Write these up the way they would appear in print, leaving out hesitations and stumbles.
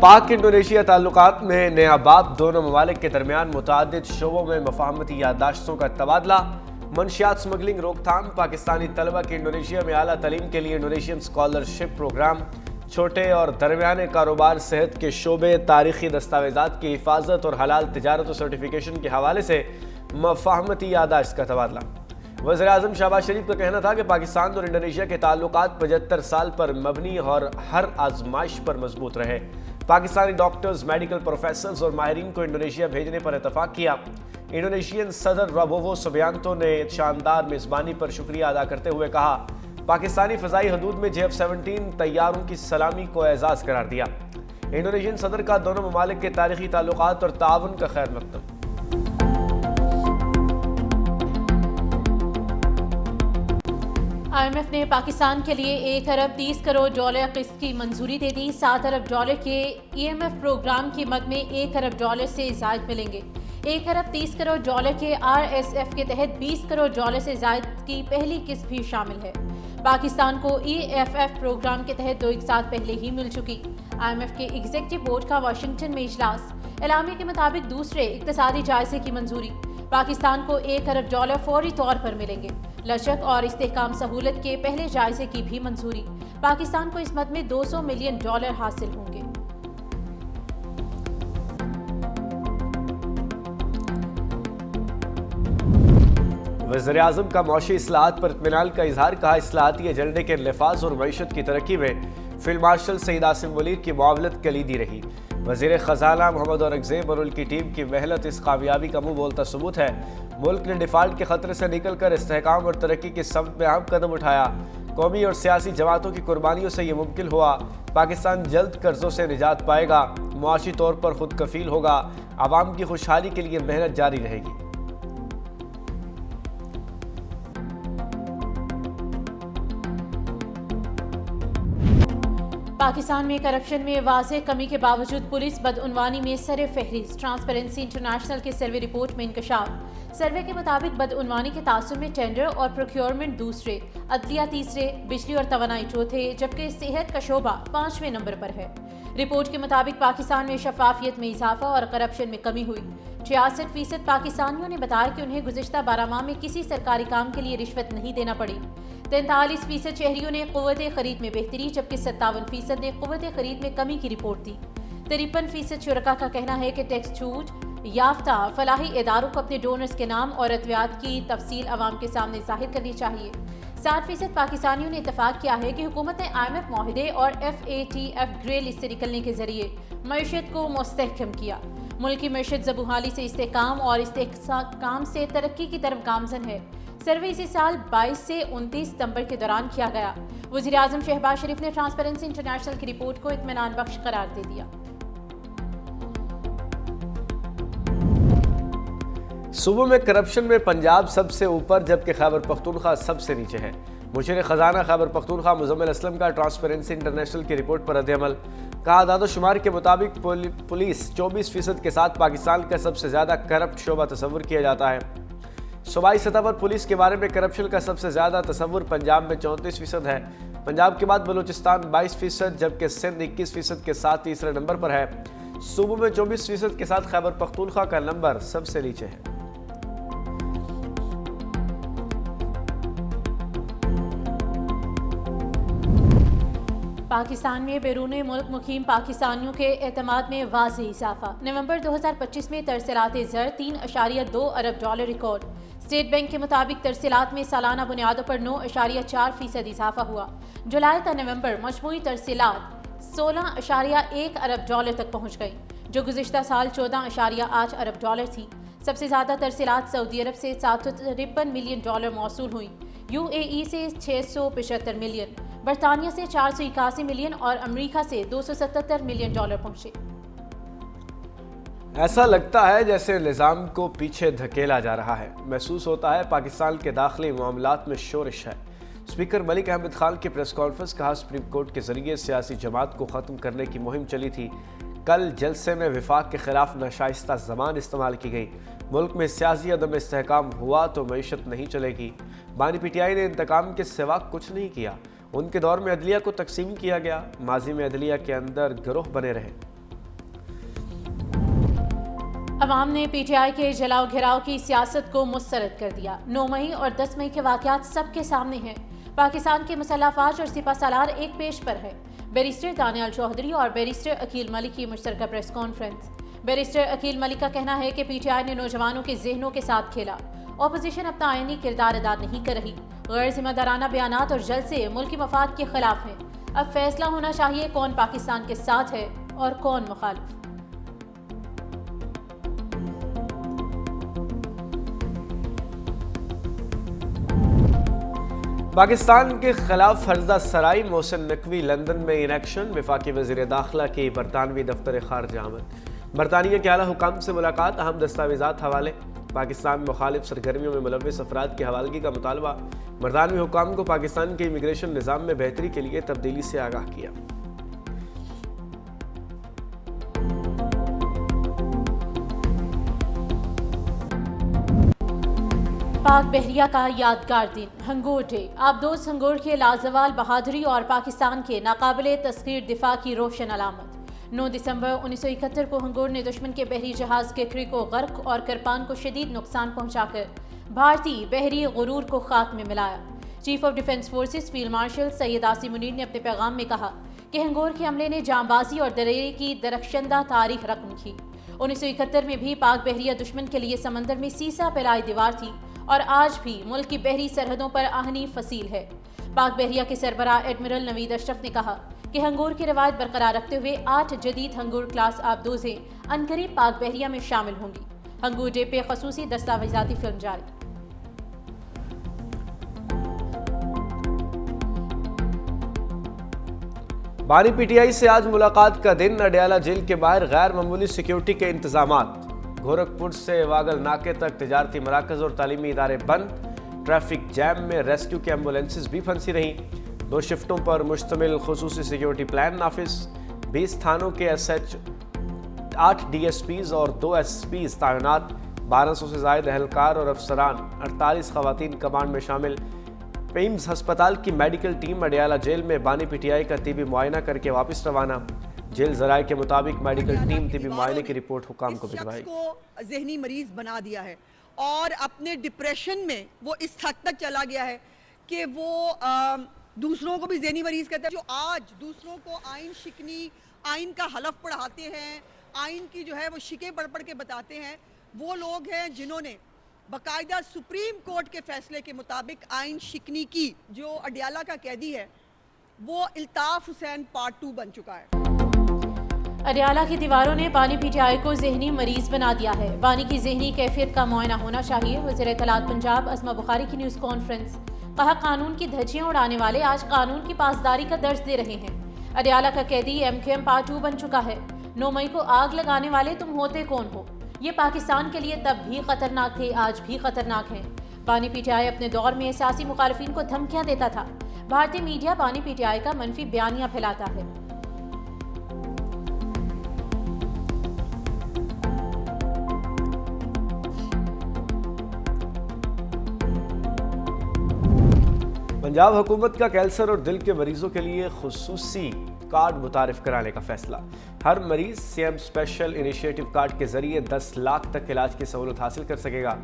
پاک انڈونیشیا تعلقات میں نیا باب، دونوں ممالک کے درمیان متعدد شعبوں میں مفاہمتی یادداشتوں کا تبادلہ۔ منشیات سمگلنگ روک تھام، پاکستانی طلبہ کے انڈونیشیا میں اعلیٰ تعلیم کے لیے انڈونیشین اسکالرشپ پروگرام۔ چھوٹے اور درمیانے کاروبار، صحت کے شعبے، تاریخی دستاویزات کی حفاظت اور حلال تجارت و سرٹیفکیشن کے حوالے سے مفاہمتی یادداشت کا تبادلہ۔ وزیراعظم شہباز شریف کا کہنا تھا کہ پاکستان اور انڈونیشیا کے تعلقات 75 سال پر مبنی اور ہر آزمائش پر مضبوط رہے۔ پاکستانی ڈاکٹرز، میڈیکل پروفیسرز اور ماہرین کو انڈونیشیا بھیجنے پر اتفاق کیا۔ انڈونیشین صدر رابوو سبیانتو نے شاندار میزبانی پر شکریہ ادا کرتے ہوئے کہا، پاکستانی فضائی حدود میں JF-17 طیاروں کی سلامی کو اعزاز قرار دیا۔ انڈونیشین صدر کا دونوں ممالک کے تاریخی تعلقات اور تعاون کا خیر مقدم۔ IMF نے پاکستان کے لیے 1 ارب 30 کروڑ ڈالر قسط کی منظوری دے دی۔ 7 ارب ڈالر کے EMF پروگرام کی مد میں 1 ارب ڈالر سے زائد ملیں گے۔ 1 ارب 30 کروڑ ڈالر کے RSF کے تحت 20 کروڑ ڈالر سے زائد کی پہلی قسط بھی شامل ہے۔ پاکستان کو EFF پروگرام کے تحت 2 اقساط پہلے ہی مل چکی۔ IMF کے ایگزیکٹو بورڈ کا واشنگٹن میں اجلاس، اعلامیہ کے مطابق دوسرے اقتصادی جائزے کی منظوری۔ پاکستان کو 1 ارب ڈالر فوری طور پر ملیں گے۔ لچک اور استحکام سہولت کے پہلے جائزے کی بھی منظوری۔ پاکستان کو اس مد میں $200 ملین حاصل ہوں گے۔ وزیراعظم کا معاشی اصلاحات پر اطمینان کا اظہار، کہا اصلاحاتی ایجنڈے کے نفاذ اور معیشت کی ترقی میں فیلڈ مارشل سعید عاصم منیر کی معاونت کلیدی رہی۔ وزیر خزانہ محمد اورنگزیب اور ان کی ٹیم کی محنت اس کامیابی کا منہ بولتا ثبوت ہے۔ ملک نے ڈیفالٹ کے خطرے سے نکل کر استحکام اور ترقی کی سمت میں اہم قدم اٹھایا۔ قومی اور سیاسی جماعتوں کی قربانیوں سے یہ ممکن ہوا۔ پاکستان جلد قرضوں سے نجات پائے گا، معاشی طور پر خود کفیل ہوگا، عوام کی خوشحالی کے لیے محنت جاری رہے گی۔ پاکستان میں کرپشن میں واضح کمی کے باوجود پولیس بدعنوانی میں سر فہرست۔ ٹرانسپیرنسی انٹرنیشنل کے سروے رپورٹ میں انکشاف۔ سروے کے مطابق بدعنوانی کے تعصب میں ٹینڈر اور پروکیورمنٹ دوسرے، عدلیہ تیسرے، بجلی اور توانائی چوتھے، جبکہ صحت کا شعبہ 5ویں نمبر پر ہے۔ رپورٹ کے مطابق پاکستان میں شفافیت میں اضافہ اور کرپشن میں کمی ہوئی۔ 66% پاکستانیوں نے بتایا کہ انہیں گزشتہ 12 ماہ میں کسی سرکاری کام کے لیے رشوت نہیں دینا پڑی۔ 43% شہریوں نے قوت خرید میں بہتری، جبکہ 57% نے قوت خرید میں کمی کی رپورٹ دی۔ 53% شرکاء کا کہنا ہے کہ ٹیکس چھوٹ یافتہ فلاحی اداروں کو اپنے ڈونرز کے نام اور ادویات کی تفصیل عوام کے سامنے ظاہر کرنی چاہیے۔ 60% پاکستانیوں نے اتفاق کیا ہے کہ حکومت نے IMF معاہدے اور FATF گرے لسٹ سے نکلنے کے ذریعے معیشت کو مستحکم کیا۔ ملکی معیشت زبوحالی سے استحکام اور استحکام سے ترقی کی طرف گامزن ہے۔ سروے اسی سال 22 سے 29 ستمبر کے دوران کیا گیا۔ وزیراعظم شہباز شریف نے ٹرانسپیرنسی انٹرنیشنل کی رپورٹ کو اطمینان بخش قرار دے دیا۔ صوبوں میں کرپشن میں پنجاب سب سے اوپر، جبکہ خیبر پختونخوا سب سے نیچے ہے۔ مشیر خزانہ خیبر پختونخوا مزمل اسلم کا ٹرانسپیرنسی انٹرنیشنل کی رپورٹ پر رد عمل، کہا اعداد و شمار کے مطابق پولیس 24% کے ساتھ پاکستان کا سب سے زیادہ کرپٹ شعبہ تصور کیا جاتا ہے۔ صوبائی سطح پر پولیس کے بارے میں کرپشن کا سب سے زیادہ تصور پنجاب میں 34% ہے۔ پنجاب کے بعد بلوچستان 22%، جبکہ سندھ 21% کے ساتھ تیسرے نمبر پر ہے۔ صوبوں میں 24% کے ساتھ خیبر پختونخوا کا نمبر سب سے نیچے ہے۔ پاکستان میں بیرون ملک مقیم پاکستانیوں کے اعتماد میں واضح اضافہ۔ نومبر 2025 میں ترسیلات زر 3.2 ارب ڈالر ریکارڈ۔ اسٹیٹ بینک کے مطابق ترسیلات میں سالانہ بنیادوں پر 9.4% اضافہ ہوا۔ جولائی تا نومبر مجموعی ترسیلات 16.1 ارب ڈالر تک پہنچ گئی، جو گزشتہ سال 14.8 ارب ڈالر تھی۔ سب سے زیادہ ترسیلات سعودی عرب سے 753 ملین ڈالر موصول ہوئیں، UAE سے 675 ملین، برطانیہ سے 481 ملین اور امریکہ سے 277 ملین ڈالر پہنچے۔ ایسا لگتا ہے جیسے نظام کو پیچھے دھکیلا جا رہا ہے۔ محسوس ہوتا ہے پاکستان کے داخلی معاملات میں شورش ہے۔ اسپیکر ملک احمد خان کی پریس کانفرنس، کہا سپریم کورٹ کے ذریعے سیاسی جماعت کو ختم کرنے کی مہم چلی تھی۔ کل جلسے میں وفاق کے خلاف ناشائستہ زبان استعمال کی گئی۔ ملک میں سیاسی عدم استحکام ہوا تو معیشت نہیں چلے گی۔ بانی پی ٹی آئی نے انتقام کے سوا کچھ نہیں کیا۔ ان کے دور میں عدلیہ کو تقسیم کیا گیا، ماضی میں عدلیہ کے اندر گروہ بنے رہے۔ عوام نے پی ٹی آئی کے جلاؤ گھراؤ کی سیاست کو مسترد کر دیا۔ 9 مئی اور 10 مئی کے واقعات سب کے سامنے ہیں۔ پاکستان کے مسلح افواج اور سپہ سالار ایک پیش پر ہے۔ بیرسٹر دانیال چودھری اور بیرسٹر عقیل ملک کی مشترکہ پریس کانفرنس۔ بیرسٹر عقیل ملک کا کہنا ہے کہ پی ٹی آئی نے نوجوانوں کے ذہنوں کے ساتھ کھیلا۔ اپوزیشن اپنا آئینی کردار ادا نہیں کر رہی۔ غیر ذمہ دارانہ بیانات اور جلسے ملکی مفاد کے خلاف ہیں۔ اب فیصلہ ہونا چاہیے کون پاکستان کے ساتھ ہے اور کون مخالف۔ پاکستان کے خلاف فرزہ سرائی محسن نقوی لندن میں ان ایکشن۔ وفاقی وزیر داخلہ کی برطانوی دفتر خارجہ آمد۔ برطانیہ کے اعلیٰ حکام سے ملاقات، اہم دستاویزات حوالے۔ پاکستان مخالف سرگرمیوں میں ملوث افراد کی حوالگی کا مطالبہ۔ برطانوی حکام کو پاکستان کے امیگریشن نظام میں بہتری کے لیے تبدیلی سے آگاہ کیا۔ پاک بحریہ کا یادگار دن، ہنگور ڈے۔ آبدوز ہنگور کے لازوال بہادری اور پاکستان کے ناقابل تسخیر دفاع کی روشن علامت۔ 9 دسمبر 1971 کو ہنگور نے دشمن کے بحری جہاز کیکری کو غرق اور کرپان کو شدید نقصان پہنچا کر بھارتی بحری غرور کو خاک میں ملایا۔ Chief of defence forces field marshal Syed Asim Munir نے اپنے پیغام میں کہا کہ ہنگور کے عملے نے جانبازی اور دلیری کی درخشندہ تاریخ رقم کی۔ 1971 میں بھی پاک بحریہ دشمن کے لیے سمندر میں سیسا پھیلائی دیوار تھی اور آج بھی ملک کی بحری سرحدوں پر آہنی فصیل ہے۔ پاک بحریہ کے سربراہ ایڈمرل نوید اشرف نے کہا کہ ہنگور کی روایت برقرار رکھتے ہوئے 8 جدید ہنگور کلاس آبدوزیں عنقریب پاک بحریہ میں شامل ہوں گی۔ ہنگور ڈے پہ خصوصی دستاویزاتی فلم جاری۔ بانی پی ٹی آئی سے آج ملاقات کا دن۔ اڈیالہ جیل کے باہر غیر معمولی سیکیورٹی کے انتظامات۔ گورکھپور سے واگل ناکے تک تجارتی مراکز اور تعلیمی ادارے بند۔ ٹریفک جیم میں ریسکیو کی ایمبولینسز بھی پھنسی رہیں۔ 2 شفٹوں پر مشتمل خصوصی سیکیورٹی پلان نافذ۔ 20 تھانوں کے S H, 8 D S Ps اور 2 ایس پیز تعینات۔ 1200 سے زائد اہلکار اور افسران، 48 خواتین کمانڈ میں شامل۔ پیمز ہسپتال کی میڈیکل ٹیم اڈیالہ جیل میں بانی پی ٹی آئی کا طبی معائنہ کر کے واپس روانہ۔ جیل ذرائع کے مطابق میڈیکل ٹیم طبی معائنے کی رپورٹ حکام کو بھجوائے گی۔ اس شخص کو ذہنی مریض بنا دیا ہے اور اپنے ڈپریشن میں وہ اس حد تک چلا گیا ہے کہ وہ دوسروں کو بھی ذہنی مریض کہتا ہے۔ جو آج دوسروں کو آئین شکنی، آئین کا حلف پڑھاتے ہیں، آئین کی جو ہے وہ شکیں پڑھ پڑھ کے بتاتے ہیں، وہ لوگ ہیں جنہوں نے باقاعدہ سپریم کورٹ کے فیصلے کے مطابق آئین شکنی کی۔ جو اڈیالہ کا قیدی ہے وہ الطاف حسین پارٹ 2 بن چکا ہے۔ اڈیالہ کی دیواروں نے بانی پی ٹی آئی کو ذہنی مریض بنا دیا ہے۔ بانی کی ذہنی کیفیت کا معائنہ ہونا چاہیے۔ وزیر اطلاعات پنجاب اسما بخاری کی نیوز کانفرنس۔ کہا قانون کی دھجیاں اڑانے والے آج قانون کی پاسداری کا درس دے رہے ہیں۔ اڈیالہ کا قیدی ایم کیو ایم پارٹ 2 بن چکا ہے۔ 9 مئی کو آگ لگانے والے تم ہوتے کون ہو؟ یہ پاکستان کے لیے تب بھی خطرناک تھے، آج بھی خطرناک ہیں۔ بانی پی ٹی آئی اپنے دور میں سیاسی مخالفین کو دھمکیاں دیتا تھا۔ بھارتی میڈیا بانی پی ٹی آئی کا منفی بیانیہ پھیلاتا ہے۔ پنجاب حکومت کا کینسر اور دل کے مریضوں کے لیے خصوصی کارڈ متعارف کرانے کا فیصلہ۔ ہر مریض C M special initiative card کے ذریعے 10 لاکھ تک علاج کی سہولت حاصل کر سکے گا۔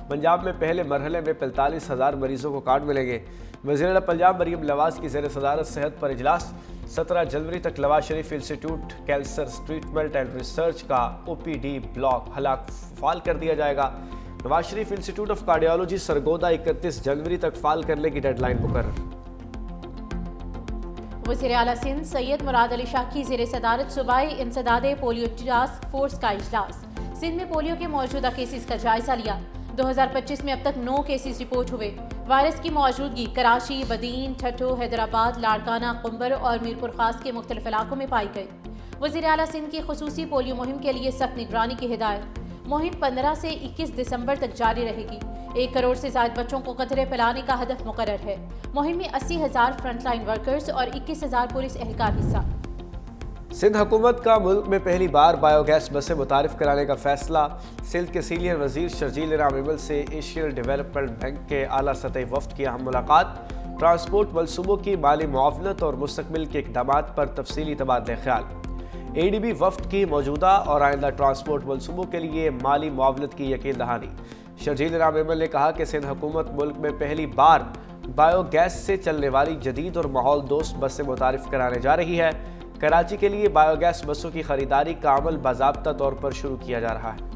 پنجاب میں پہلے مرحلے میں 45,000 مریضوں کو کارڈ ملیں گے۔ وزیر اعلیٰ پنجاب مریم نواز کی زیر صدارت صحت پر اجلاس۔ 17 جنوری تک Nawaz Sharif institute cancer treatment and research کا او پی ڈی بلاک ہلاک فعال کر دیا جائے گا۔ نواز Sharif institute of cardiology Sargodha 31 جنوری تک فعال کرنے کی ڈیڈ لائن مقرر۔ وزیر اعلیٰ سندھ سید مراد علی شاہ کی زیر صدارت صوبائی انسداد پولیو ٹاسک فورس کا اجلاس۔ سندھ میں پولیو کے موجودہ کیسز کا جائزہ لیا۔ 2025 میں اب تک 9 کیسز رپورٹ ہوئے۔ وائرس کی موجودگی کراچی، بدین، ٹھٹھو، حیدرآباد، لاڑکانہ، قمبر اور میرپور خاص کے مختلف علاقوں میں پائی گئی۔ وزیر اعلیٰ سندھ کی خصوصی پولیو مہم کے لیے سخت نگرانی کی ہدایت۔ مہم 15 سے 21 دسمبر تک جاری رہے گی۔ 1 کروڑ سے زائد بچوں کو قطرے پلانے کا ہدف مقرر ہے۔ مہم میں 80,000 فرنٹ لائن ورکرز اور 21,000 پولیس اہلکار حصہ۔ سندھ حکومت کا ملک میں پہلی بار بایو گیس بسیں متعارف کرانے کا فیصلہ۔ سندھ کے سینئر وزیر شرجیل انعام ایمل سے ایشین ڈیولپمنٹ بینک کے اعلیٰ سطحی وفد کی اہم ملاقات۔ ٹرانسپورٹ منصوبوں کی مالی معاونت اور مستقبل کے اقدامات پر تفصیلی تبادلہ خیال۔ ADB وفد کی موجودہ اور آئندہ ٹرانسپورٹ منصوبوں کے لیے مالی معاونت کی یقین دہانی۔ شرجیل رام ایمل نے کہا کہ سندھ حکومت ملک میں پہلی بار بایو گیس سے چلنے والی جدید اور ماحول دوست بسیں متعارف کرانے جا رہی ہے۔ کراچی کے لیے بایو گیس بسوں کی خریداری کا عمل باضابطہ طور پر شروع کیا جا رہا ہے۔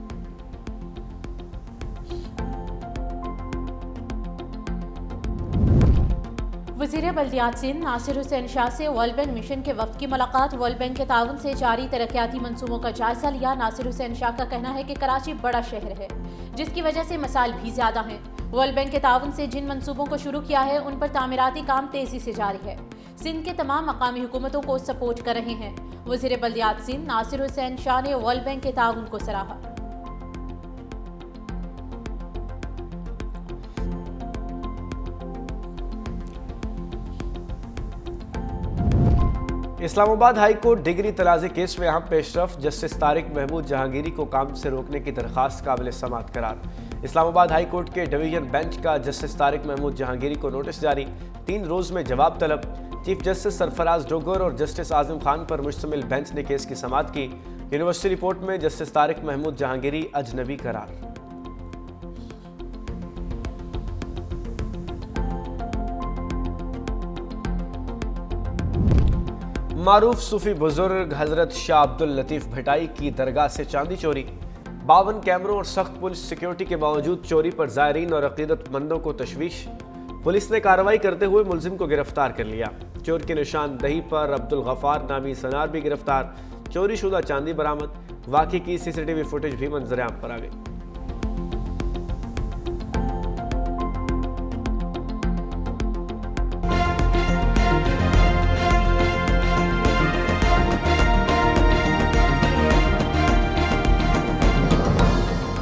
وزیر بلدیات سندھ ناصر حسین شاہ سے ورلڈ بینک مشن کے وفد کی ملاقات۔ ورلڈ بینک کے تعاون سے جاری ترقیاتی منصوبوں کا جائزہ لیا۔ ناصر حسین شاہ کا کہنا ہے کہ کراچی بڑا شہر ہے جس کی وجہ سے مسائل بھی زیادہ ہیں۔ ورلڈ بینک کے تعاون سے جن منصوبوں کو شروع کیا ہے ان پر تعمیراتی کام تیزی سے جاری ہے۔ سندھ کے تمام مقامی حکومتوں کو سپورٹ کر رہے ہیں۔ وزیر بلدیات سندھ ناصر حسین شاہ نے ورلڈ بینک کے تعاون کو سراہا۔ اسلام آباد ہائی کورٹ ڈگری تنازع کیس میں اہم پیش رفت جسٹس طارق محمود جہانگیری کو کام سے روکنے کی درخواست قابل سماعت قرار۔ اسلام آباد ہائی کورٹ کے ڈویژن بینچ کا جسٹس طارق محمود جہانگیری کو نوٹس جاری، 3 روز میں جواب طلب۔ چیف جسٹس سرفراز ڈوگر اور جسٹس اعظم خان پر مشتمل بینچ نے کیس کی سماعت کی۔ یونیورسٹی رپورٹ میں جسٹس طارق محمود جہانگیری اجنبی قرار۔ معروف صوفی بزرگ حضرت شاہ عبد اللطیف بھٹائی کی درگاہ سے چاندی چوری۔ 52 کیمروں اور سخت پولیس سیکیورٹی کے باوجود چوری پر زائرین اور عقیدت مندوں کو تشویش۔ پولیس نے کارروائی کرتے ہوئے ملزم کو گرفتار کر لیا۔ چور کی نشاندہی پر عبد الغفار نامی سنار بھی گرفتار۔ چوری شدہ چاندی برآمد۔ واقعے کی CCTV فوٹیج بھی منظر عام پر آ گئی۔